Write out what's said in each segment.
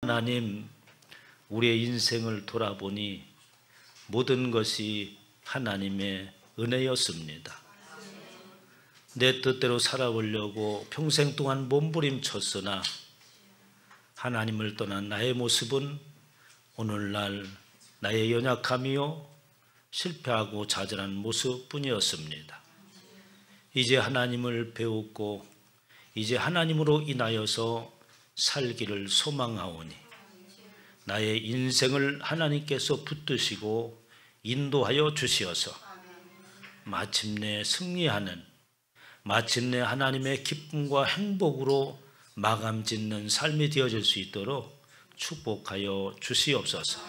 하나님, 우리의 인생을 돌아보니 모든 것이 하나님의 은혜였습니다. 내 뜻대로 살아보려고 평생 동안 몸부림쳤으나 하나님을 떠난 나의 모습은 오늘날 나의 연약함이요 실패하고 좌절한 모습뿐이었습니다. 이제 하나님을 배웠고 이제 하나님으로 인하여서 살기를 소망하오니 나의 인생을 하나님께서 붙드시고 인도하여 주시어서 마침내 승리하는, 마침내 하나님의 기쁨과 행복으로 마감 짓는 삶이 되어질 수 있도록 축복하여 주시옵소서.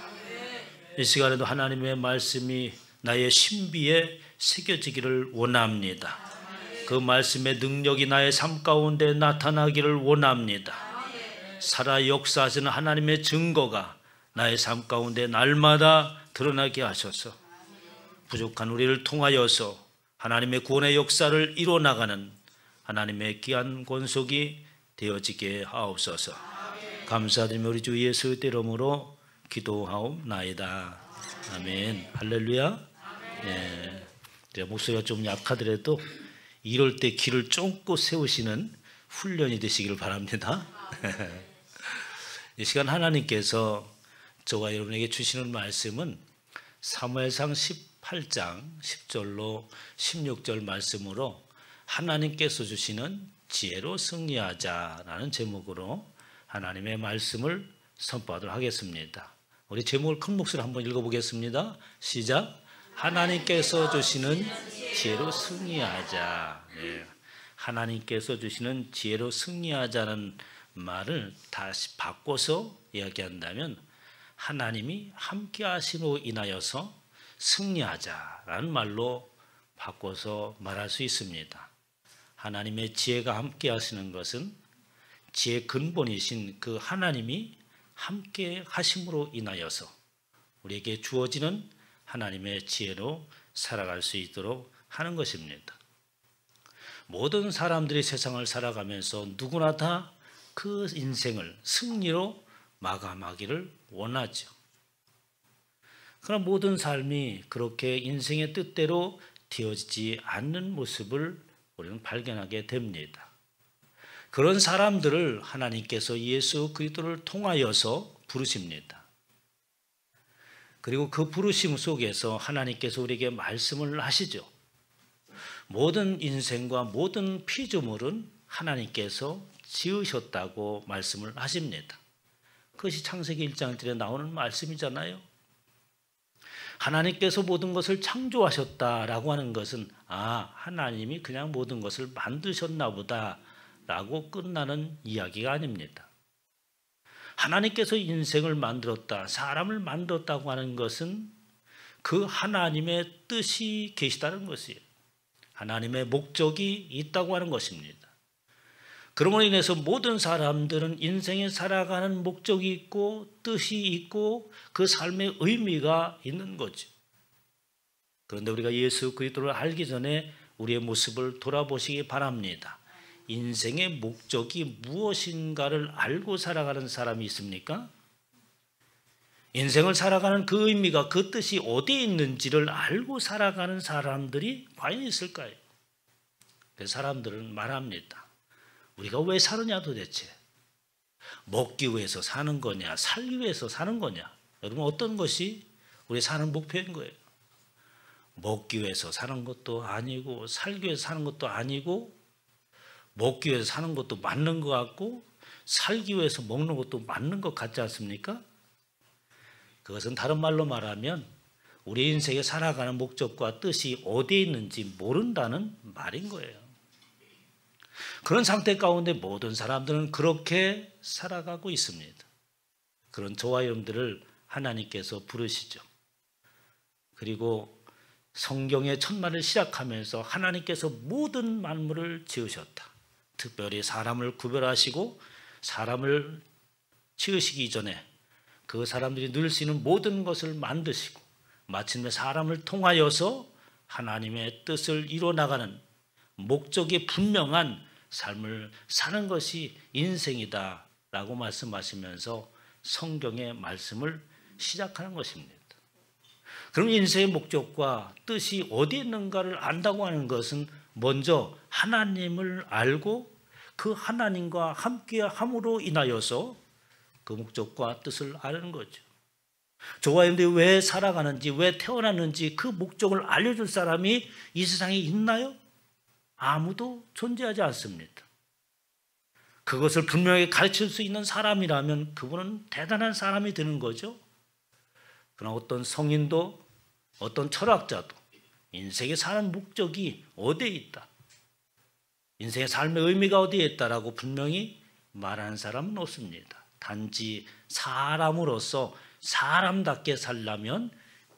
이 시간에도 하나님의 말씀이 나의 신비에 새겨지기를 원합니다. 그 말씀의 능력이 나의 삶 가운데 나타나기를 원합니다. 살아 역사하시는 하나님의 증거가 나의 삶 가운데 날마다 드러나게 하셔서 부족한 우리를 통하여서 하나님의 구원의 역사를 이뤄나가는 하나님의 귀한 권속이 되어지게 하옵소서. 감사드리며 우리 주 예수의 이름으로 기도하옵나이다. 아멘. 할렐루야. 네. 제가 목소리가 좀 약하더라도 이럴 때 귀를 쫑긋 세우시는 훈련이 되시기를 바랍니다. 이 시간 하나님께서 저와 여러분에게 주시는 말씀은 사무엘상 18장 10절로 16절 말씀으로 하나님께서 주시는 지혜로 승리하자라는 제목으로 하나님의 말씀을 선포하도록 하겠습니다. 우리 제목을 큰 목소리로 한번 읽어보겠습니다. 시작. 하나님께서 주시는 지혜로 승리하자. 네. 하나님께서 주시는 지혜로 승리하자는 말을 다시 바꿔서 이야기한다면 하나님이 함께 하심으로 인하여서 승리하자라는 말로 바꿔서 말할 수 있습니다. 하나님의 지혜가 함께 하시는 것은 지혜의 근본이신 그 하나님이 함께 하심으로 인하여서 우리에게 주어지는 하나님의 지혜로 살아갈 수 있도록 하는 것입니다. 모든 사람들이 세상을 살아가면서 누구나 다 그 인생을 승리로 마감하기를 원하죠. 그러나 모든 삶이 그렇게 인생의 뜻대로 되어지지 않는 모습을 우리는 발견하게 됩니다. 그런 사람들을 하나님께서 예수 그리스도를 통하여서 부르십니다. 그리고 그 부르심 속에서 하나님께서 우리에게 말씀을 하시죠. 모든 인생과 모든 피조물은 하나님께서 지으셨다고 말씀을 하십니다. 그것이 창세기 1장 1절에 나오는 말씀이잖아요. 하나님께서 모든 것을 창조하셨다라고 하는 것은 하나님이 그냥 모든 것을 만드셨나 보다 라고 끝나는 이야기가 아닙니다. 하나님께서 인생을 만들었다, 사람을 만들었다고 하는 것은 그 하나님의 뜻이 계시다는 것이에요. 하나님의 목적이 있다고 하는 것입니다. 그러므로 인해서 모든 사람들은 인생에 살아가는 목적이 있고 뜻이 있고 그 삶의 의미가 있는 거죠. 그런데 우리가 예수 그리스도를 알기 전에 우리의 모습을 돌아보시기 바랍니다. 인생의 목적이 무엇인가를 알고 살아가는 사람이 있습니까? 인생을 살아가는 그 의미가, 그 뜻이 어디에 있는지를 알고 살아가는 사람들이 과연 있을까요? 그래서 사람들은 말합니다. 우리가 왜 사느냐 도대체? 먹기 위해서 사는 거냐? 살기 위해서 사는 거냐? 여러분 어떤 것이 우리 사는 목표인 거예요? 먹기 위해서 사는 것도 아니고 살기 위해서 사는 것도 아니고 먹기 위해서 사는 것도 맞는 것 같고 살기 위해서 먹는 것도 맞는 것 같지 않습니까? 그것은 다른 말로 말하면 우리 인생에 살아가는 목적과 뜻이 어디에 있는지 모른다는 말인 거예요. 그런 상태 가운데 모든 사람들은 그렇게 살아가고 있습니다. 그런 저와 여러분들을 하나님께서 부르시죠. 그리고 성경의 첫말을 시작하면서 하나님께서 모든 만물을 지으셨다. 특별히 사람을 구별하시고 사람을 지으시기 전에 그 사람들이 누릴 수 있는 모든 것을 만드시고 마침내 사람을 통하여서 하나님의 뜻을 이뤄나가는 목적이 분명한 삶을 사는 것이 인생이다 라고 말씀하시면서 성경의 말씀을 시작하는 것입니다. 그럼 인생의 목적과 뜻이 어디에 있는가를 안다고 하는 것은 먼저 하나님을 알고 그 하나님과 함께 함으로 인하여서 그 목적과 뜻을 아는 거죠. 저와 여러분들이 왜 살아가는지, 왜 태어났는지 그 목적을 알려줄 사람이 이 세상에 있나요? 아무도 존재하지 않습니다. 그것을 분명히 가르칠 수 있는 사람이라면 그분은 대단한 사람이 되는 거죠. 그러나 어떤 성인도 어떤 철학자도 인생에 사는 목적이 어디에 있다, 인생의 삶의 의미가 어디에 있다라고 분명히 말하는 사람은 없습니다. 단지 사람으로서 사람답게 살려면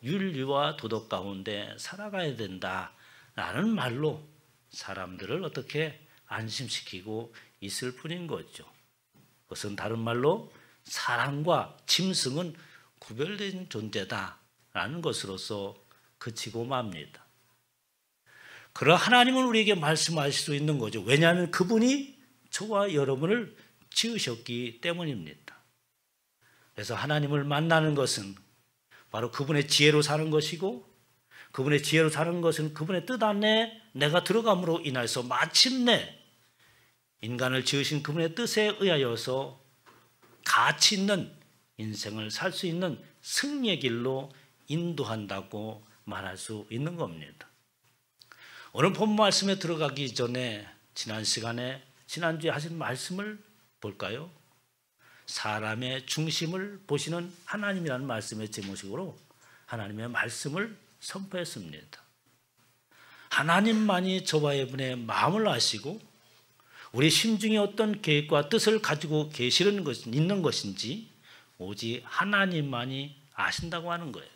윤리와 도덕 가운데 살아가야 된다라는 말로 사람들을 어떻게 안심시키고 있을 뿐인 거죠. 그것은 다른 말로 사람과 짐승은 구별된 존재다라는 것으로서 그치고 맙니다. 그러나 하나님은 우리에게 말씀하실 수 있는 거죠. 왜냐하면 그분이 저와 여러분을 지으셨기 때문입니다. 그래서 하나님을 만나는 것은 바로 그분의 지혜로 사는 것이고, 그분의 지혜로 사는 것은 그분의 뜻 안에 내가 들어감으로 인해서 마침내 인간을 지으신 그분의 뜻에 의하여서 가치 있는 인생을 살 수 있는 승리의 길로 인도한다고 말할 수 있는 겁니다. 오늘 본 말씀에 들어가기 전에 지난 시간에 지난주에 하신 말씀을 볼까요? 사람의 중심을 보시는 하나님이라는 말씀의 제목으로 하나님의 말씀을 선포했습니다. 하나님만이 저와 여러분의 마음을 아시고 우리 심중에 어떤 계획과 뜻을 가지고 있는 것인지 오직 하나님만이 아신다고 하는 거예요.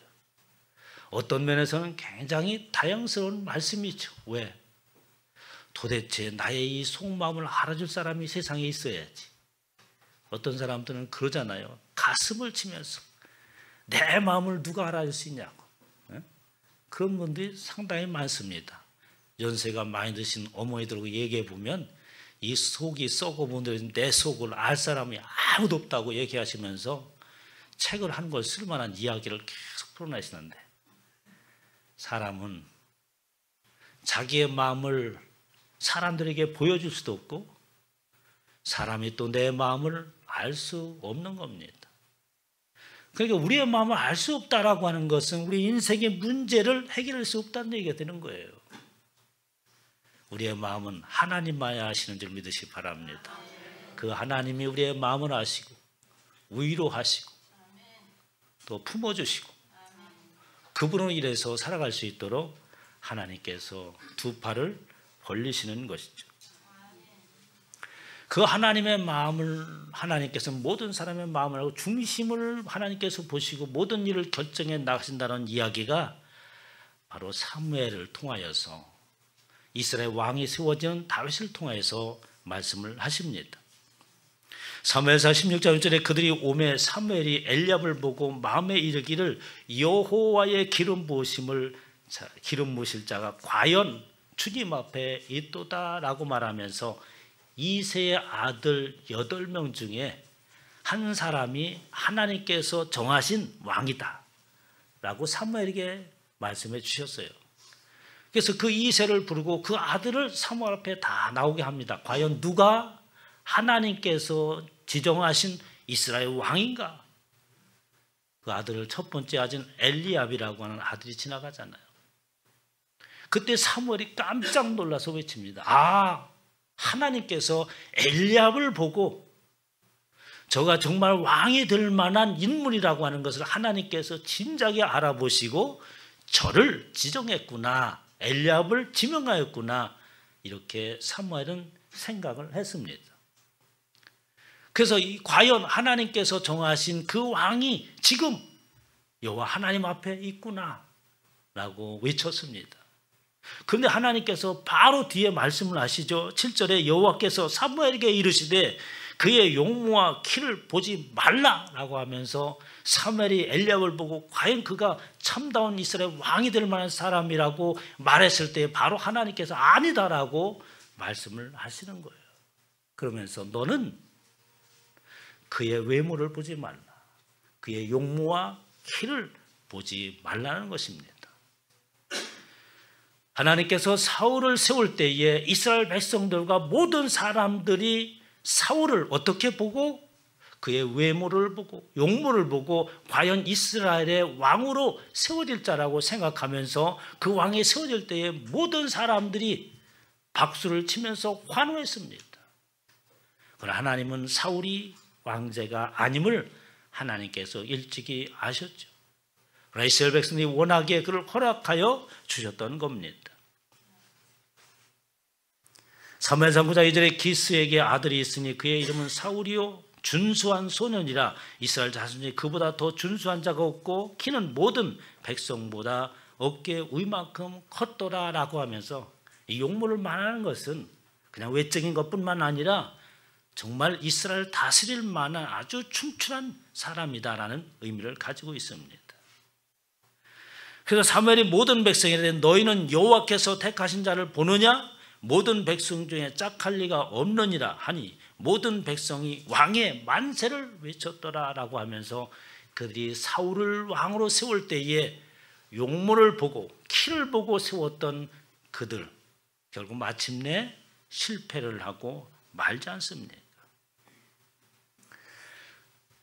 어떤 면에서는 굉장히 다양스러운 말씀이죠. 왜? 도대체 나의 이 속마음을 알아줄 사람이 세상에 있어야지. 어떤 사람들은 그러잖아요. 가슴을 치면서 내 마음을 누가 알아줄 수 있냐고. 그런 분들이 상당히 많습니다. 연세가 많이 드신 어머니들하고 얘기해 보면 이 속이 썩어 분들은 내 속을 알 사람이 아무도 없다고 얘기하시면서 책을 한 권 쓸만한 이야기를 계속 풀어내시는데, 사람은 자기의 마음을 사람들에게 보여줄 수도 없고 사람이 또 내 마음을 알 수 없는 겁니다. 그러니까 우리의 마음을 알 수 없다라고 하는 것은 우리 인생의 문제를 해결할 수 없다는 얘기가 되는 거예요. 우리의 마음은 하나님만이 아시는 줄 믿으시기 바랍니다. 그 하나님이 우리의 마음을 아시고 위로하시고 또 품어주시고 그분으로 인해서 살아갈 수 있도록 하나님께서 두 팔을 벌리시는 것이죠. 그 하나님의 마음을 하나님께서 모든 사람의 마음을 하고 중심을 하나님께서 보시고 모든 일을 결정해 나가신다는 이야기가 바로 사무엘을 통하여서 이스라엘 왕이 세워진 다윗을 통해서 말씀을 하십니다. 사무엘상 16장 1절에 그들이 오매 사무엘이 엘리압을 보고 마음에 이르기를 여호와의 기름 부으실 자가 과연 주님 앞에 있도다라고 말하면서 이새의 아들 8명 중에 한 사람이 하나님께서 정하신 왕이다 라고 사무엘에게 말씀해 주셨어요. 그래서 그 이새를 부르고 그 아들을 사무엘 앞에 다 나오게 합니다. 과연 누가 하나님께서 지정하신 이스라엘 왕인가? 그 아들을 첫 번째 아진 엘리압이라고 하는 아들이 지나가잖아요. 그때 사무엘이 깜짝 놀라서 외칩니다. 아, 하나님께서 엘리압을 보고 저가 정말 왕이 될 만한 인물이라고 하는 것을 하나님께서 진작에 알아보시고 저를 지정했구나, 엘리압을 지명하였구나, 이렇게 사무엘은 생각을 했습니다. 그래서 과연 하나님께서 정하신 그 왕이 지금 여호와 하나님 앞에 있구나 라고 외쳤습니다. 그런데 하나님께서 바로 뒤에 말씀을 하시죠. 7절에 여호와께서 사무엘에게 이르시되 그의 용모와 키를 보지 말라라고 하면서 사무엘이 엘리압을 보고 과연 그가 참다운 이스라엘 왕이 될 만한 사람이라고 말했을 때 바로 하나님께서 아니다라고 말씀을 하시는 거예요. 그러면서 너는 그의 외모를 보지 말라. 그의 용모와 키를 보지 말라는 것입니다. 하나님께서 사울을 세울 때에 이스라엘 백성들과 모든 사람들이 사울을 어떻게 보고 그의 외모를 보고 용모를 보고 과연 이스라엘의 왕으로 세워질 자라고 생각하면서 그 왕이 세워질 때에 모든 사람들이 박수를 치면서 환호했습니다. 그러나 하나님은 사울이 왕제가 아님을 하나님께서 일찍이 아셨죠. 이스라엘 백성들이 워낙에 그를 허락하여 주셨던 겁니다. 사무엘상 9장 2절에 기스에게 아들이 있으니 그의 이름은 사울이요 준수한 소년이라 이스라엘 자손 중에 그보다 더 준수한 자가 없고 키는 모든 백성보다 어깨 위만큼 컸더라라고 하면서 이 용모를 말하는 것은 그냥 외적인 것뿐만 아니라 정말 이스라엘 다스릴 만한 아주 춘추한 사람이다라는 의미를 가지고 있습니다. 그래서 사무엘이 모든 백성에 대해 너희는 여호와께서 택하신 자를 보느냐? 모든 백성 중에 짝할 리가 없느니라 하니 모든 백성이 왕의 만세를 외쳤더라라고 하면서 그들이 사울을 왕으로 세울 때에 용모를 보고 키를 보고 세웠던 그들 결국 마침내 실패를 하고 말지 않습니까?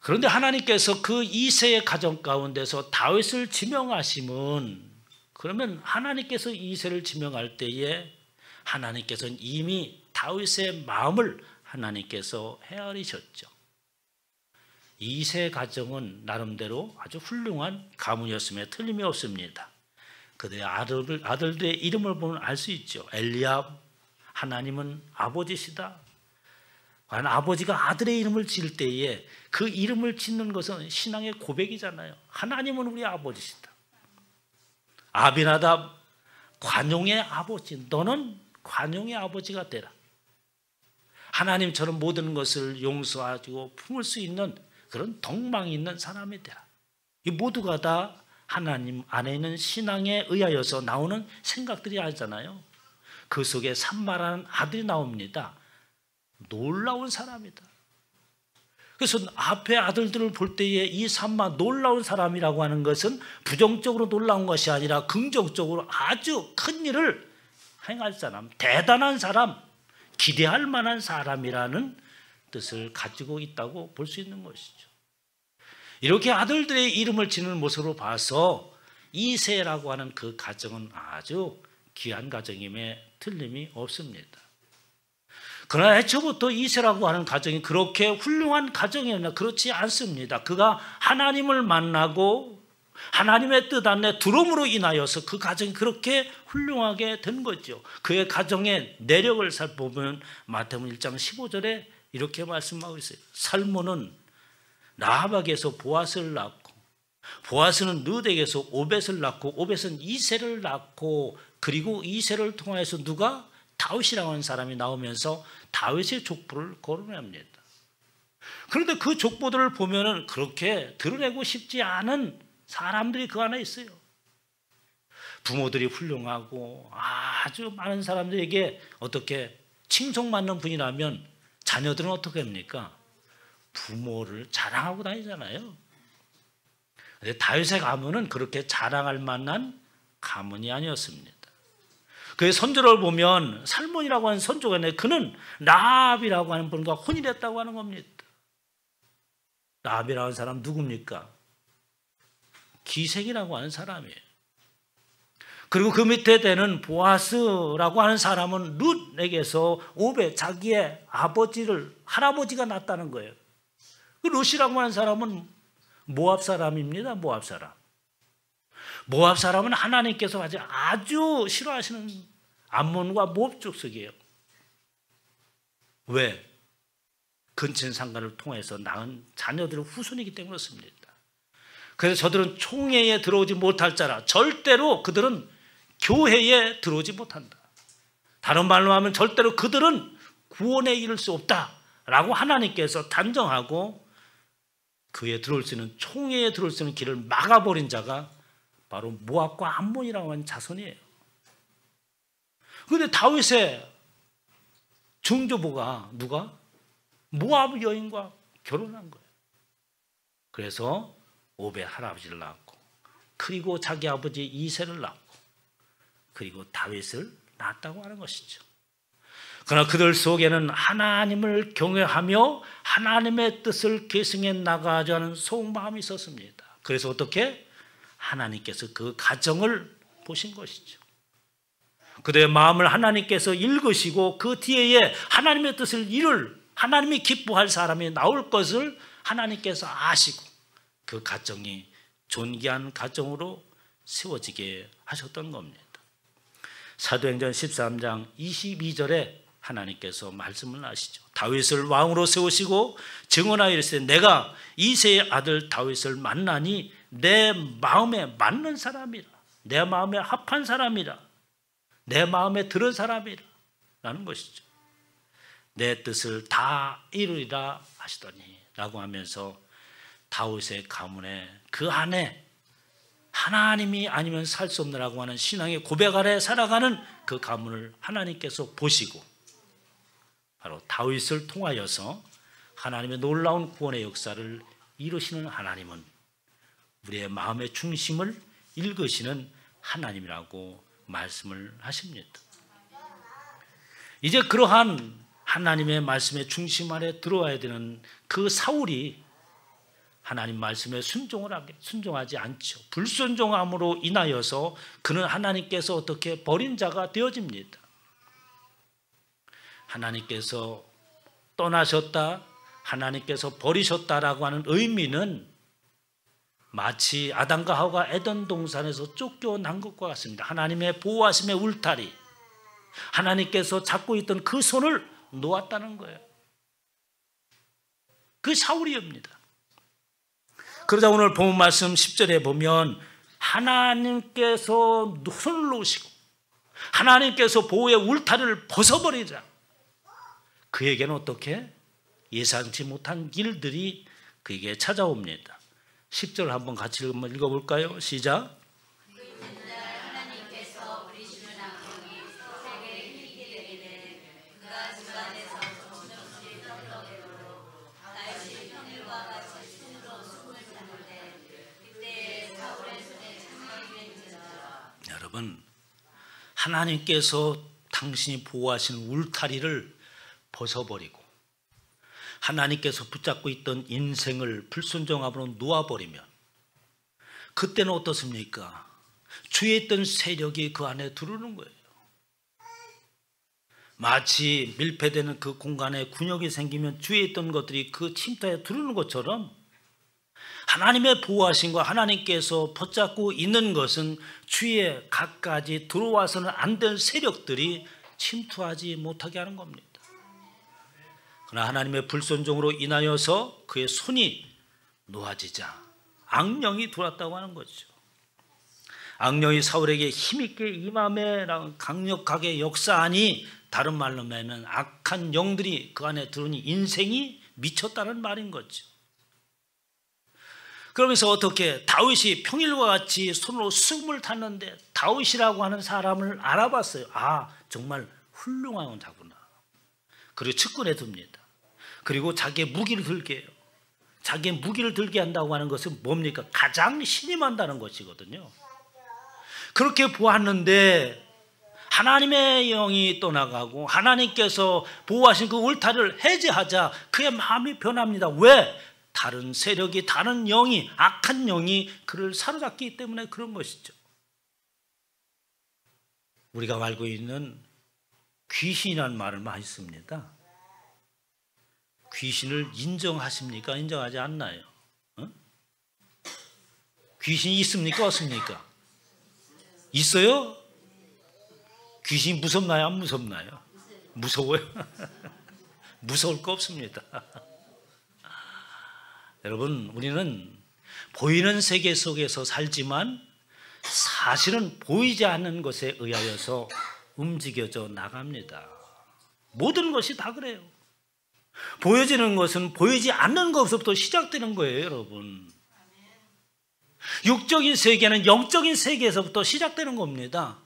그런데 하나님께서 그 이새의 가정 가운데서 다윗을 지명하심은 그러면 하나님께서 이새를 지명할 때에 하나님께서는 이미 다윗의 마음을 하나님께서 헤아리셨죠. 이새 가정은 나름대로 아주 훌륭한 가문이었음에 틀림이 없습니다. 그들의 아들들의 이름을 보면 알 수 있죠. 엘리압, 하나님은 아버지시다. 과연 아버지가 아들의 이름을 지을 때에 그 이름을 짓는 것은 신앙의 고백이잖아요. 하나님은 우리 아버지시다. 아비나답, 관용의 아버지, 너는 관용의 아버지가 되라. 하나님처럼 모든 것을 용서하고 품을 수 있는 그런 덕망이 있는 사람이 되라. 이 모두가 다 하나님 안에 있는 신앙에 의하여서 나오는 생각들이 아니잖아요. 그 속에 삼마라는 아들이 나옵니다. 놀라운 사람이다. 그래서 앞에 아들들을 볼 때에 이 삼마 놀라운 사람이라고 하는 것은 부정적으로 놀라운 것이 아니라 긍정적으로 아주 큰 일을 행할 사람, 대단한 사람, 기대할 만한 사람이라는 뜻을 가지고 있다고 볼 수 있는 것이죠. 이렇게 아들들의 이름을 지는 모습으로 봐서 이새라고 하는 그 가정은 아주 귀한 가정임에 틀림이 없습니다. 그러나 애초부터 이새라고 하는 가정이 그렇게 훌륭한 가정이었나? 그렇지 않습니다. 그가 하나님을 만나고 하나님의 뜻 안에 들어옴으로 인하여서 그 가정이 그렇게 훌륭하게 된 거죠. 그의 가정의 내력을 살펴보면 마태복음 1장 15절에 이렇게 말씀하고 있어요. 살몬은 라합에게서 보아스를 낳고 보아스는 르덱에서 오벳을 낳고 오벳은 이새를 낳고 그리고 이새를 통하여서 누가? 다윗이라고 하는 사람이 나오면서 다윗의 족보를 거론합니다. 그런데 그 족보들을 보면은 그렇게 드러내고 싶지 않은 사람들이 그 안에 있어요. 부모들이 훌륭하고 아주 많은 사람들에게 어떻게 칭송받는 분이라면 자녀들은 어떻게 합니까? 부모를 자랑하고 다니잖아요. 근데 다윗의 가문은 그렇게 자랑할 만한 가문이 아니었습니다. 그의 선조를 보면 살몬이라고 하는 선조가 있는데 그는 라합이라고 하는 분과 혼인했다고 하는 겁니다. 라합이라고 하는 사람 누굽니까? 기생이라고 하는 사람이에요. 그리고 그 밑에 되는 보아스라고 하는 사람은 룻에게서 오벳 자기의 할아버지가 낳았다는 거예요. 그 룻이라고 하는 사람은 모압 사람입니다. 모압 사람. 모압 사람은 하나님께서 아주 싫어하시는 암몬과 모압 족속이에요. 왜? 근친 상간을 통해서 낳은 자녀들의 후손이기 때문에 그렇습니다. 그래서 저들은 총회에 들어오지 못할 자라. 절대로 그들은 교회에 들어오지 못한다. 다른 말로 하면 절대로 그들은 구원에 이를 수 없다라고 하나님께서 단정하고 그에 들어올 수 있는 총회에 들어올 수 있는 길을 막아버린 자가 바로 모압과 암몬이라고 하는 자손이에요. 그런데 다윗의 증조부가 누가? 모압 여인과 결혼한 거예요. 그래서 오벳 할아버지를 낳았고, 그리고 자기 아버지 이새를 낳고, 그리고 다윗을 낳았다고 하는 것이죠. 그러나 그들 속에는 하나님을 경외하며 하나님의 뜻을 계승해 나가자 하는 속마음이 있었습니다. 그래서 어떻게? 하나님께서 그 가정을 보신 것이죠. 그들의 마음을 하나님께서 읽으시고 그 뒤에 하나님의 뜻을 이룰, 하나님이 기뻐할 사람이 나올 것을 하나님께서 아시고 그 가정이 존귀한 가정으로 세워지게 하셨던 겁니다. 사도행전 13장 22절에 하나님께서 말씀을 하시죠. 다윗을 왕으로 세우시고 증언하여 이르시되 내가 이새의 아들 다윗을 만나니 내 마음에 맞는 사람이라, 내 마음에 합한 사람이라, 내 마음에 들은 사람이라 라는 것이죠. 내 뜻을 다 이루리라 하시더니 라고 하면서 다윗의 가문에 그 안에 하나님이 아니면 살 수 없느라고 하는 신앙의 고백 아래 살아가는 그 가문을 하나님께서 보시고 바로 다윗을 통하여서 하나님의 놀라운 구원의 역사를 이루시는 하나님은 우리의 마음의 중심을 읽으시는 하나님이라고 말씀을 하십니다. 이제 그러한 하나님의 말씀의 중심 아래 들어와야 되는 그 사울이 하나님 말씀에 순종하지 않죠. 불순종함으로 인하여서 그는 하나님께서 어떻게 버린 자가 되어집니다. 하나님께서 떠나셨다, 하나님께서 버리셨다라고 하는 의미는 마치 아담과 하와가 에덴 동산에서 쫓겨난 것과 같습니다. 하나님의 보호하심의 울타리, 하나님께서 잡고 있던 그 손을 놓았다는 거예요. 그 사울이옵니다. 그러자 오늘 본문 말씀 10절에 보면 하나님께서 손을 놓으시고 하나님께서 보호의 울타리를 벗어버리자. 그에게는 어떻게? 예상치 못한 길들이 그에게 찾아옵니다. 10절 한번 같이 읽어볼까요? 시작. 여러분, 하나님께서 당신이 보호하신 울타리를 벗어버리고 하나님께서 붙잡고 있던 인생을 불순종함으로 놓아버리면 그때는 어떻습니까? 주위에 있던 세력이 그 안에 들어오는 거예요. 마치 밀폐되는 그 공간에 군역이 생기면 주위에 있던 것들이 그 침투에 들어오는 것처럼 하나님의 보호하심과 하나님께서 붙잡고 있는 것은 주위에 갖가지 들어와서는 안 될 세력들이 침투하지 못하게 하는 겁니다. 그러나 하나님의 불순종으로 인하여서 그의 손이 놓아지자 악령이 들어왔다고 하는 거죠. 악령이 사울에게 힘있게 임함에 강력하게 역사하니 다른 말로 하면 악한 영들이 그 안에 들어오니 인생이 미쳤다는 말인 거죠. 그러면서 어떻게 다윗이 평일과 같이 손으로 숨을 탔는데 다윗이라고 하는 사람을 알아봤어요. 아, 정말 훌륭한 자구나. 그리고 측근에 둡니다. 그리고 자기의 무기를 들게 해요. 자기의 무기를 들게 한다고 하는 것은 뭡니까? 가장 신임한다는 것이거든요. 그렇게 보았는데 하나님의 영이 떠나가고 하나님께서 보호하신 그 울타리를 해제하자 그의 마음이 변합니다. 왜? 다른 세력이, 다른 영이, 악한 영이 그를 사로잡기 때문에 그런 것이죠. 우리가 알고 있는 귀신이라는 말을 많이 씁니다. 귀신을 인정하십니까? 인정하지 않나요? 귀신이 있습니까? 없습니까? 있어요? 귀신이 무섭나요? 안 무섭나요? 무서워요? 무서울 거 없습니다. 여러분, 우리는 보이는 세계 속에서 살지만 사실은 보이지 않는 것에 의하여서 움직여져 나갑니다. 모든 것이 다 그래요. 보여지는 것은 보이지 않는 것부터 시작되는 거예요, 여러분. 육적인 세계는 영적인 세계에서부터 시작되는 겁니다.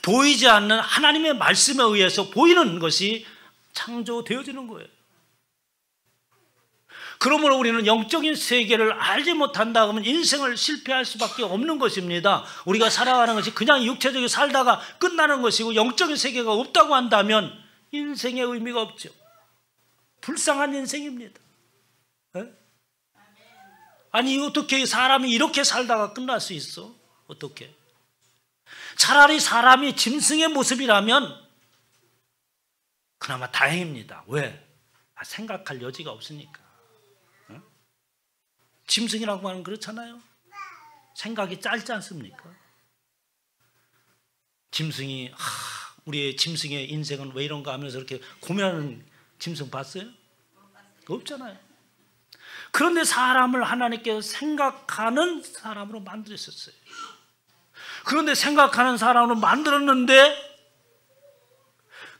보이지 않는 하나님의 말씀에 의해서 보이는 것이 창조되어지는 거예요. 그러므로 우리는 영적인 세계를 알지 못한다 그러면 인생을 실패할 수밖에 없는 것입니다. 우리가 살아가는 것이 그냥 육체적으로 살다가 끝나는 것이고 영적인 세계가 없다고 한다면 인생의 의미가 없죠. 불쌍한 인생입니다. 네? 아니 어떻게 사람이 이렇게 살다가 끝날 수 있어? 어떻게? 차라리 사람이 짐승의 모습이라면 그나마 다행입니다. 왜? 생각할 여지가 없으니까. 어? 짐승이라고 하는 그렇잖아요. 생각이 짧지 않습니까? 짐승이 우리의 짐승의 인생은 왜 이런가 하면서 이렇게 고민하는 짐승 봤어요? 없잖아요. 그런데 사람을 하나님께서 생각하는 사람으로 만드셨어요. 그런데 생각하는 사람으로 만들었는데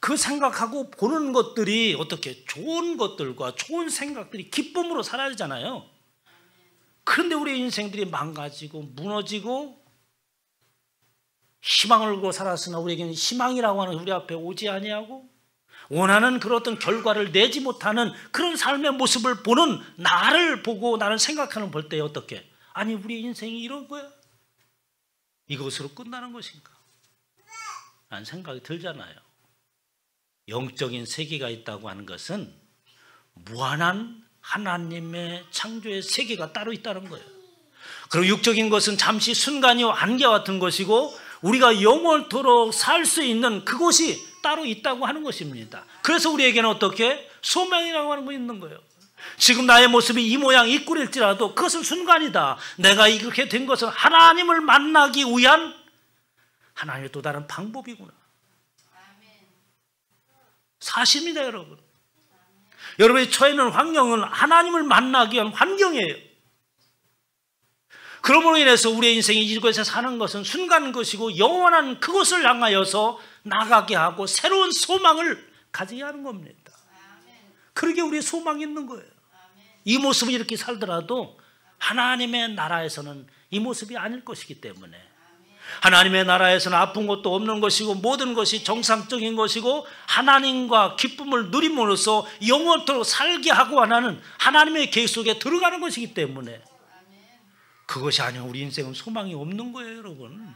그 생각하고 보는 것들이 어떻게 좋은 것들과 좋은 생각들이 기쁨으로 사라지잖아요. 그런데 우리 인생들이 망가지고 무너지고 희망을 걸고 살았으나 우리에게는 희망이라고 하는 우리 앞에 오지 아니하고 원하는 그런 어떤 결과를 내지 못하는 그런 삶의 모습을 보는 나를 보고 나를 생각하는 볼 때 어떻게? 아니 우리 인생이 이런 거야? 이것으로 끝나는 것인가? 라는 생각이 들잖아요. 영적인 세계가 있다고 하는 것은 무한한 하나님의 창조의 세계가 따로 있다는 거예요. 그리고 육적인 것은 잠시 순간이요 안개와 같은 것이고 우리가 영원토록 살 수 있는 그곳이 따로 있다고 하는 것입니다. 그래서 우리에게는 어떻게? 소명이라고 하는 거 있는 거예요. 지금 나의 모습이 이 모양 이 꼴일지라도 그것은 순간이다. 내가 이렇게 된 것은 하나님을 만나기 위한 하나님의 또 다른 방법이구나. 사실입니다, 여러분. 여러분이 처해 있는 환경은 하나님을 만나기 위한 환경이에요. 그러므로 인해서 우리의 인생이 이곳에 사는 것은 순간 것이고 영원한 그곳을 향하여서 나가게 하고 새로운 소망을 가지게 하는 겁니다. 그러게 우리의 소망이 있는 거예요. 이 모습을 이렇게 살더라도 하나님의 나라에서는 이 모습이 아닐 것이기 때문에 하나님의 나라에서는 아픈 것도 없는 것이고 모든 것이 정상적인 것이고 하나님과 기쁨을 누림으로써 영원토록 살게 하고 하는 하나님의 계획 속에 들어가는 것이기 때문에 그것이 아니면 우리 인생은 소망이 없는 거예요, 여러분.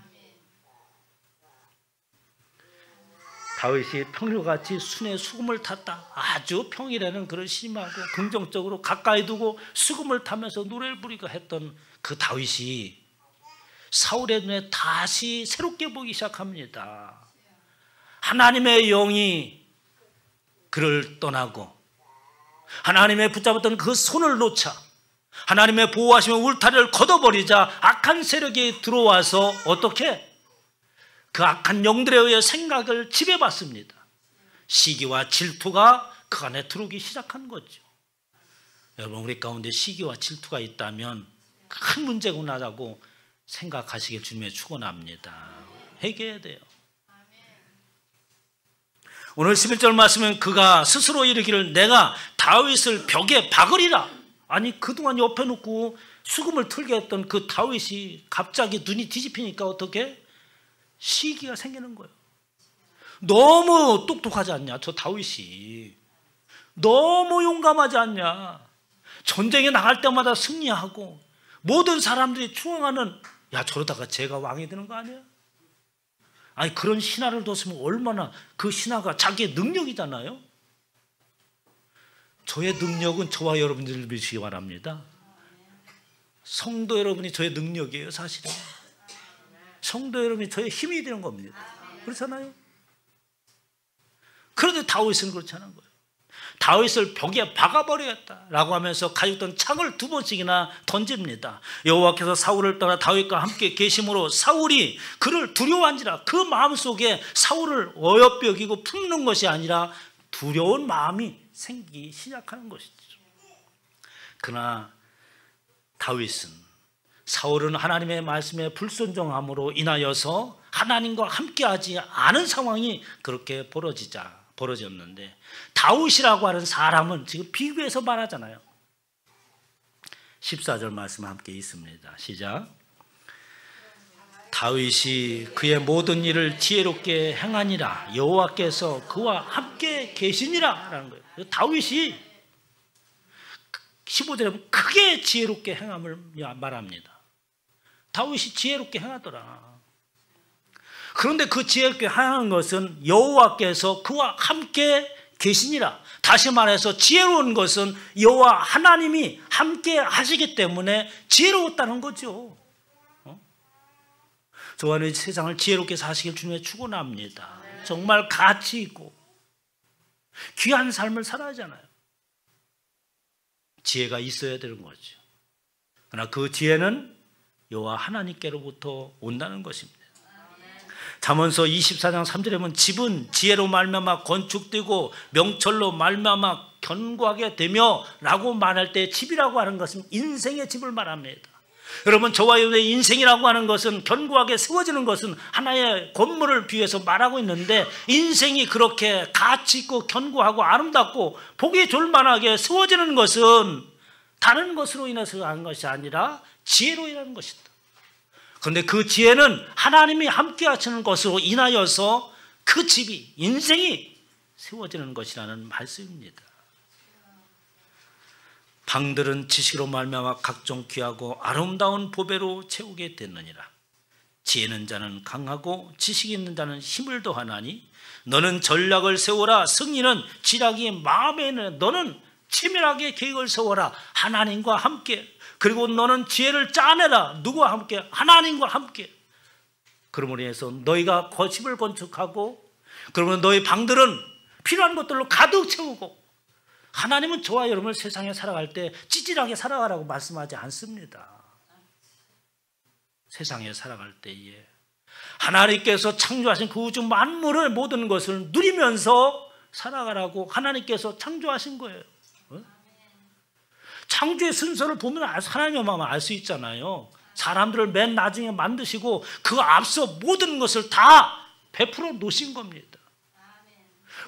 다윗이 평일같이 순에 수금을 탔다. 아주 평일에는 그런 심하고 긍정적으로 가까이 두고 수금을 타면서 노래를 부르고 했던 그 다윗이 사울의 눈에 다시 새롭게 보기 시작합니다. 하나님의 영이 그를 떠나고 하나님의 붙잡았던 그 손을 놓자 하나님의 보호하시며 울타리를 걷어버리자 악한 세력이 들어와서 어떻게? 그 악한 영들에 의해 생각을 지배받습니다. 시기와 질투가 그 안에 들어오기 시작한 거죠. 여러분 우리 가운데 시기와 질투가 있다면 큰 문제구나라고 생각하시길 주님의 축원합니다. 해결해야 돼요. 오늘 11절 말씀은 그가 스스로 이르기를 내가 다윗을 벽에 박으리라. 아니 그동안 옆에 놓고 수금을 틀게 했던 그 다윗이 갑자기 눈이 뒤집히니까 어떻게? 시기가 생기는 거예요. 너무 똑똑하지 않냐? 저 다윗이 너무 용감하지 않냐? 전쟁에 나갈 때마다 승리하고 모든 사람들이 추앙하는 야 저러다가 제가 왕이 되는 거 아니야? 아니 그런 신하를 뒀으면 얼마나 그 신하가 자기의 능력이잖아요. 저의 능력은 저와 여러분들을 믿으시기 바랍니다. 성도 여러분이 저의 능력이에요. 사실은 성도 여러분이 저의 힘이 되는 겁니다. 그렇잖아요. 그런데 다윗은 그렇지 않은 거예요. 다윗을 벽에 박아버리겠다라고 하면서 가졌던 창을 2번씩이나 던집니다. 여호와께서 사울을 떠나 다윗과 함께 계심으로 사울이 그를 두려워한지라. 그 마음속에 사울을 어여삐 여기고 품는 것이 아니라 두려운 마음이 생기기 시작하는 것이죠. 그러나 다윗은 사울은 하나님의 말씀에 불순종함으로 인하여서 하나님과 함께하지 않은 상황이 그렇게 벌어졌는데 다윗이라고 하는 사람은 지금 비교해서 말하잖아요. 14절 말씀 함께 있습니다. 시작. 다윗이 그의 모든 일을 지혜롭게 행하니라 여호와께서 그와 함께 계시니라 라는 거예요. 다윗이 15절에 보면 크게 지혜롭게 행함을 말합니다. 다윗이 지혜롭게 행하더라. 그런데 그 지혜롭게 행하는 것은 여호와께서 그와 함께 계시니라. 다시 말해서 지혜로운 것은 여호와 하나님이 함께 하시기 때문에 지혜로웠다는 거죠. 저와 세상을 지혜롭게 사시길 주님의 축원합니다. 정말 가치 있고 귀한 삶을 살아야잖아요. 지혜가 있어야 되는 거죠. 그러나 그 지혜는 여호와 하나님께로부터 온다는 것입니다. 잠언서 24장 3절에 보면 집은 지혜로 말미암아 건축되고 명철로 말미암아 견고하게 되며 라고 말할 때 집이라고 하는 것은 인생의 집을 말합니다. 여러분, 저와 여러분의 인생이라고 하는 것은 견고하게 세워지는 것은 하나의 건물을 비유해서 말하고 있는데, 인생이 그렇게 가치 있고 견고하고 아름답고 보기 좋을만하게 세워지는 것은 다른 것으로 인해서 하는 것이 아니라 지혜로 인하는 것이다. 그런데 그 지혜는 하나님이 함께 하시는 것으로 인하여서 그 집이, 인생이 세워지는 것이라는 말씀입니다. 방들은 지식으로 말미암아 각종 귀하고 아름다운 보배로 채우게 됐느니라. 지혜 있는 자는 강하고 지식이 있는 자는 힘을 더하나니 너는 전략을 세워라. 승리는 지략이 마음에 있는 너는 치밀하게 계획을 세워라. 하나님과 함께. 그리고 너는 지혜를 짜내라. 누구와 함께? 하나님과 함께. 그러므로 인해서 너희가 집을 건축하고, 그러면 너희 방들은 필요한 것들로 가득 채우고, 하나님은 저와 여러분을 세상에 살아갈 때 찌질하게 살아가라고 말씀하지 않습니다. 세상에 살아갈 때에 하나님께서 창조하신 그 우주 만물을, 모든 것을 누리면서 살아가라고 하나님께서 창조하신 거예요. 창조의 순서를 보면 하나님의 마음을 알 수 있잖아요. 사람들을 맨 나중에 만드시고 그 앞서 모든 것을 다 베풀어 놓으신 겁니다.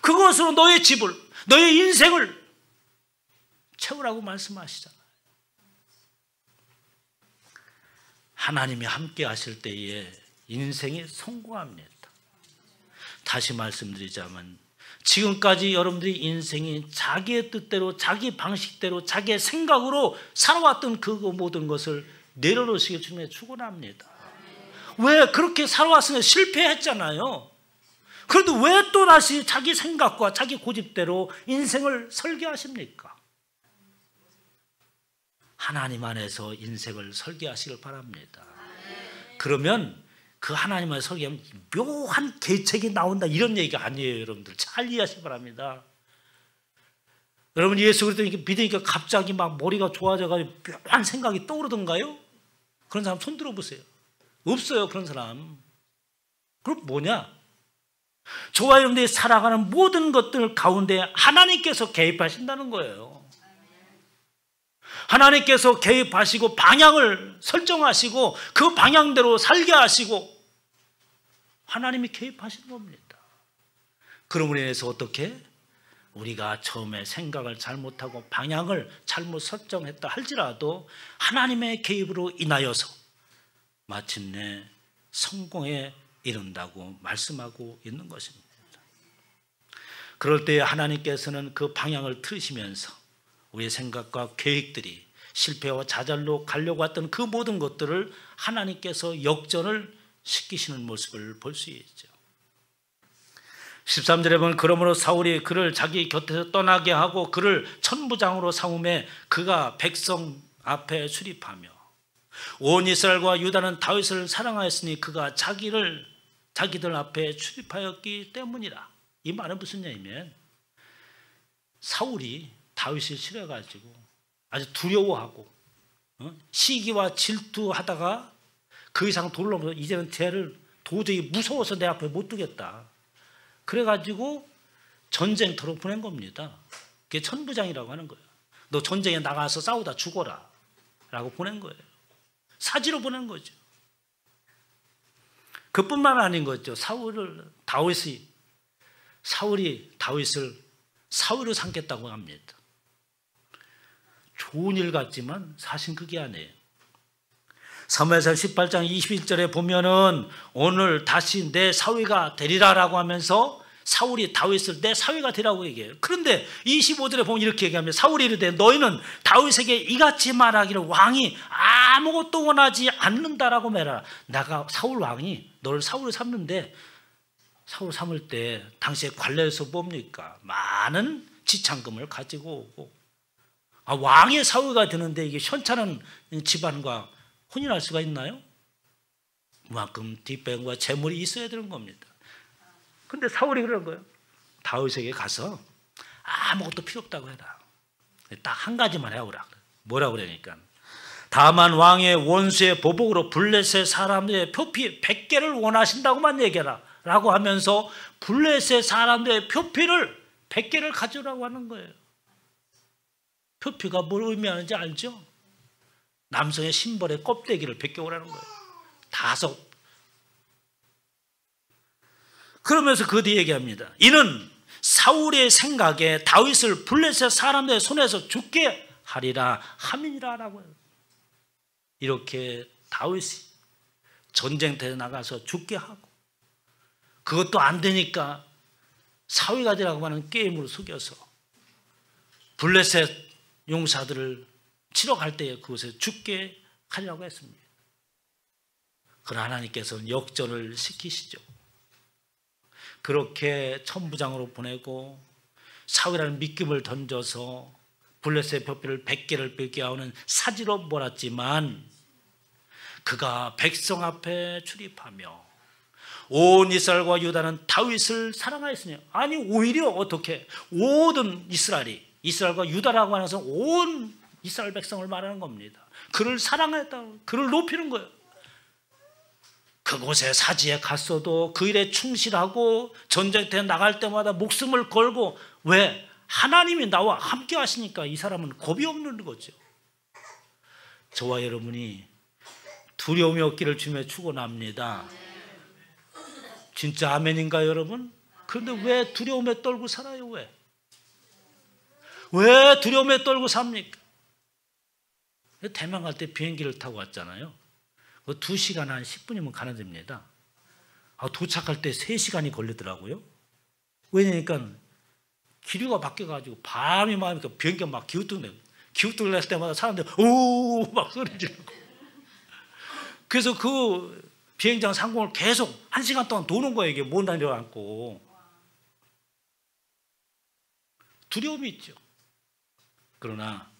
그것으로 너의 집을, 너의 인생을 채우라고 말씀하시잖아요. 하나님이 함께 하실 때에 인생이 성공합니다. 다시 말씀드리자면, 지금까지 여러분들이 인생이 자기의 뜻대로, 자기 방식대로, 자기의 생각으로 살아왔던 그 모든 것을 내려놓으시길 주님의 축원합니다. 왜 그렇게 살아왔으면 실패했잖아요. 그래도 왜 또다시 자기 생각과 자기 고집대로 인생을 설계하십니까? 하나님 안에서 인생을 설계하시길 바랍니다. 그러면 그 하나님 안에서 설계하면 묘한 계책이 나온다, 이런 얘기가 아니에요. 여러분들 잘 이해하시기 바랍니다. 여러분, 예수 그리스도 믿으니까 갑자기 막 머리가 좋아져가지고 묘한 생각이 떠오르던가요? 그런 사람 손 들어보세요. 없어요, 그런 사람. 그럼 뭐냐? 저와 여러분들이 살아가는 모든 것들 가운데 하나님께서 개입하신다는 거예요. 하나님께서 개입하시고 방향을 설정하시고 그 방향대로 살게 하시고 하나님이 개입하시는 겁니다. 그러므로 인해서 어떻게? 우리가 처음에 생각을 잘못하고 방향을 잘못 설정했다 할지라도 하나님의 개입으로 인하여서 마침내 성공에 이른다고 말씀하고 있는 것입니다. 그럴 때 하나님께서는 그 방향을 틀으시면서 우리의 생각과 계획들이 실패와 좌절로 가려고 했던 그 모든 것들을 하나님께서 역전을 시키시는 모습을 볼 수 있죠. 13절에 보면, 그러므로 사울이 그를 자기 곁에서 떠나게 하고 그를 천부장으로 삼음에 그가 백성 앞에 출입하며, 온 이스라엘과 유다는 다윗을 사랑하였으니 그가 자기들 앞에 출입하였기 때문이라. 이 말은 무슨 얘기냐면, 사울이 다윗을 싫어가지고 아주 두려워하고 시기와 질투하다가 그 이상 돌아오면서 이제는 쟤를 도저히 무서워서 내 앞에 못 두겠다. 그래가지고 전쟁터로 보낸 겁니다. 그게 천부장이라고 하는 거예요. 너 전쟁에 나가서 싸우다 죽어라 라고 보낸 거예요. 사지로 보낸 거죠. 그뿐만 아닌 거죠. 사울이 다윗을 사울로 삼겠다고 합니다. 좋은 일 같지만 사실 그게 아니에요. 사무엘상 18장 21절에 보면은 오늘 다시 내 사위가 되리라라고 하면서 사울이 다윗을 내 사위가 되라고 얘기해요. 그런데 25절에 보면 이렇게 얘기합니다. 사울이 이르되 너희는 다윗에게 이같이 말하기를 왕이 아무것도 원하지 않는다라고 말하라. 내가 사울 왕이 너를 사울을 삼는데 사울 삼을 때 당시에 관례에서 뭡니까? 많은 지창금을 가지고 오고 왕의 사위가 되는데 이게 현찮은 집안과 혼인할 수가 있나요? 그만큼 뒷배경과 재물이 있어야 되는 겁니다. 근데 사울이 그런 거예요. 다윗에게 가서 아무것도 필요 없다고 해라. 딱 한 가지만 해오라. 뭐라고 그러니까 다만 왕의 원수의 보복으로 블레셋 사람들의 표피 100개를 원하신다고만 얘기해라 라고 하면서 블레셋 사람들의 표피를 100개를 가져오라고 하는 거예요. 표피가 뭘 의미하는지 알죠? 남성의 신발의 껍데기를 100개 오라는 거예요. 5. 그러면서 그 뒤에 얘기합니다. 이는 사울의 생각에 다윗을 블레셋 사람들의 손에서 죽게 하리라 함이니라 라고 해요. 이렇게 다윗이 전쟁터에 나가서 죽게 하고 그것도 안 되니까 사위가 되라고 하는 게임으로 속여서 블레셋 용사들을 치러 갈 때에 그곳에 죽게 하려고 했습니다. 그러나 하나님께서는 역전을 시키시죠. 그렇게 천부장으로 보내고 사위라는 미끼을 던져서 블레셋 표피를 100개를 뺏겨오는 사지로 몰았지만 그가 백성 앞에 출입하며 온 이스라엘과 유다는 다윗을 사랑하였으니 아니 오히려 어떻게 모든 이스라엘과 유다라고 하는 것은 온 이스라엘 백성을 말하는 겁니다. 그를 사랑했다고 그를 높이는 거예요. 그곳에 사지에 갔어도 그 일에 충실하고 전쟁터에 나갈 때마다 목숨을 걸고 왜? 하나님이 나와 함께 하시니까 이 사람은 겁이 없는 거죠. 저와 여러분이 두려움이 없기를 주며 축원합니다. 진짜 아멘인가요 여러분? 그런데 왜 두려움에 떨고 살아요? 왜 두려움에 떨고 삽니까? 대만 갈 때 비행기를 타고 왔잖아요. 2시간 한 10분이면 가는 데입니다. 도착할 때 3시간이 걸리더라고요. 왜냐니까 기류가 바뀌어가지고 밤이 많으니까 비행기가 막 기우뚱할 때마다 사람들이 오 막 소리 지르고 그래서 그 비행장 상공을 계속 1시간 동안 도는 거예요. 이게 못 내려앉고 두려움이 있죠. 그러나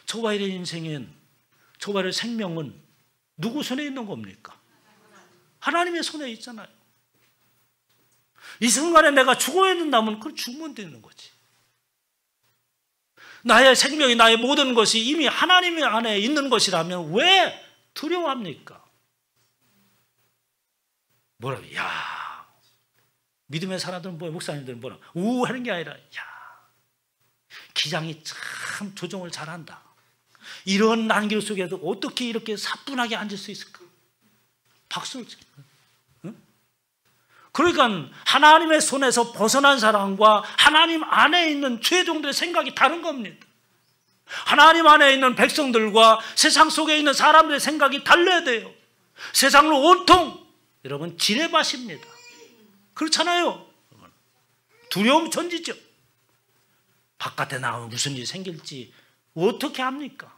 저와 이의 인생엔 저와 이의 생명은 누구 손에 있는 겁니까? 하나님의 손에 있잖아요. 이 순간에 내가 죽어야 된다면 그건 죽으면 되는 거지. 나의 생명이 나의 모든 것이 이미 하나님 안에 있는 것이라면 왜 두려워합니까? 뭐라고? 야 믿음의 사람들은 뭐야? 목사님들은 뭐라? 우 하는 게 아니라 야 기장이 참 조종을 잘한다. 이런 난길 속에도 어떻게 이렇게 사뿐하게 앉을 수 있을까? 박수를 치. 응? 그러니까 하나님의 손에서 벗어난 사람과 하나님 안에 있는 죄종들의 생각이 다른 겁니다. 하나님 안에 있는 백성들과 세상 속에 있는 사람들의 생각이 달라야 돼요. 세상을 온통 여러분 지뢰밭입니다. 그렇잖아요. 두려움 천지죠. 바깥에 나가면 무슨 일이 생길지 어떻게 합니까?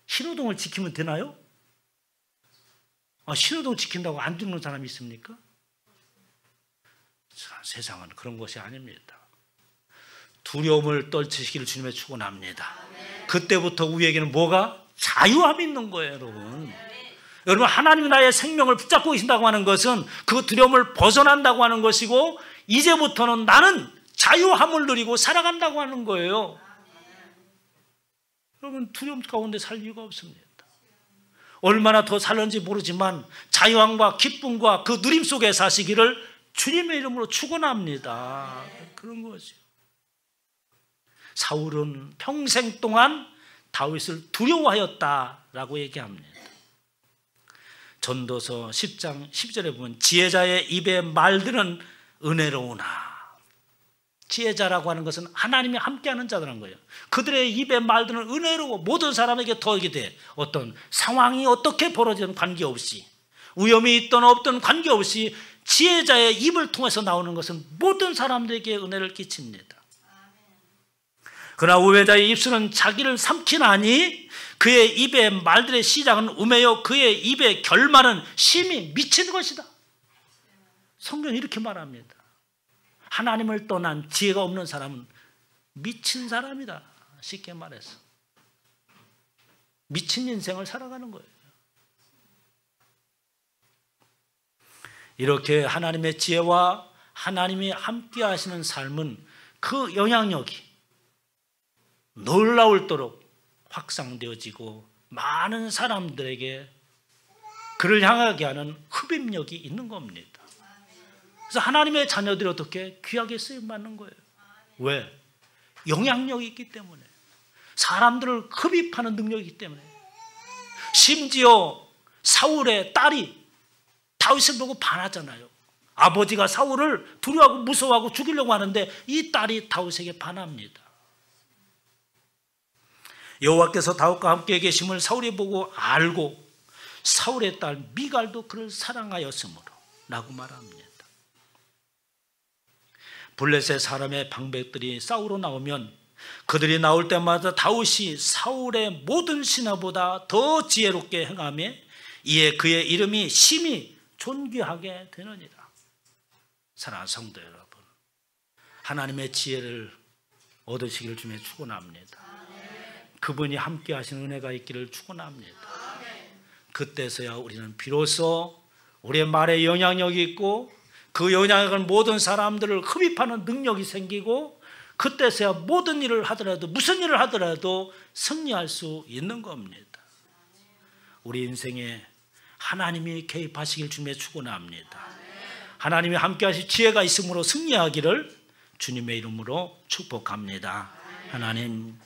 신호등을 지키면 되나요? 신호등 지킨다고 안 죽는 사람이 있습니까? 세상은 그런 것이 아닙니다. 두려움을 떨치시기를 주님의 축원합니다. 그때부터 우리에게는 뭐가? 자유함이 있는 거예요, 여러분. 여러분 하나님이 나의 생명을 붙잡고 계신다고 하는 것은 그 두려움을 벗어난다고 하는 것이고 이제부터는 나는 자유함을 누리고 살아간다고 하는 거예요. 여러분 두려움 가운데 살 이유가 없습니다. 얼마나 더 살는지 모르지만 자유함과 기쁨과 그 누림 속에 사시기를 주님의 이름으로 축원합니다. 그런 거죠. 사울은 평생 동안 다윗을 두려워하였다라고 얘기합니다. 전도서 10장 10절에 보면 지혜자의 입의 말들은 은혜로우나. 지혜자라고 하는 것은 하나님이 함께하는 자들인 거예요. 그들의 입의 말들은 은혜로워 모든 사람에게 더하게 돼. 어떤 상황이 어떻게 벌어지든 관계없이 위험이 있든 없든 관계없이 지혜자의 입을 통해서 나오는 것은 모든 사람들에게 은혜를 끼칩니다. 그러나 우매자의 입술은 자기를 삼키나니 그의 입의 말들의 시작은 우매요 그의 입의 결말은 심히 미친 것이다. 성경은 이렇게 말합니다. 하나님을 떠난 지혜가 없는 사람은 미친 사람이다. 쉽게 말해서 미친 인생을 살아가는 거예요. 이렇게 하나님의 지혜와 하나님이 함께 하시는 삶은 그 영향력이 놀라울도록 확산되어지고 많은 사람들에게 그를 향하게 하는 흡입력이 있는 겁니다. 그래서 하나님의 자녀들이 어떻게 귀하게 쓰임받는 거예요. 왜? 영향력이 있기 때문에, 사람들을 흡입하는 능력이 있기 때문에. 심지어 사울의 딸이 다윗을 보고 반하잖아요. 아버지가 사울을 두려워하고 무서워하고 죽이려고 하는데 이 딸이 다윗에게 반합니다. 여호와께서 다윗과 함께 계심을 사울이 보고 알고 사울의 딸 미갈도 그를 사랑하였으므로 라고 말합니다. 블레셋 사람의 방백들이 싸우러 나오면 그들이 나올 때마다 다윗이 사울의 모든 신하보다 더 지혜롭게 행하며 이에 그의 이름이 심히 존귀하게 되느니라. 사랑하는 성도 여러분, 하나님의 지혜를 얻으시기를 주님의 축원합니다. 그분이 함께 하시는 은혜가 있기를 축원합니다. 그때서야 우리는 비로소 우리의 말에 영향력이 있고 그 영향력을 모든 사람들을 흡입하는 능력이 생기고 그때서야 모든 일을 하더라도 무슨 일을 하더라도 승리할 수 있는 겁니다. 우리 인생에 하나님이 개입하시길 주님의 축원합니다. 하나님이 함께 하실 지혜가 있으므로 승리하기를 주님의 이름으로 축복합니다. 하나님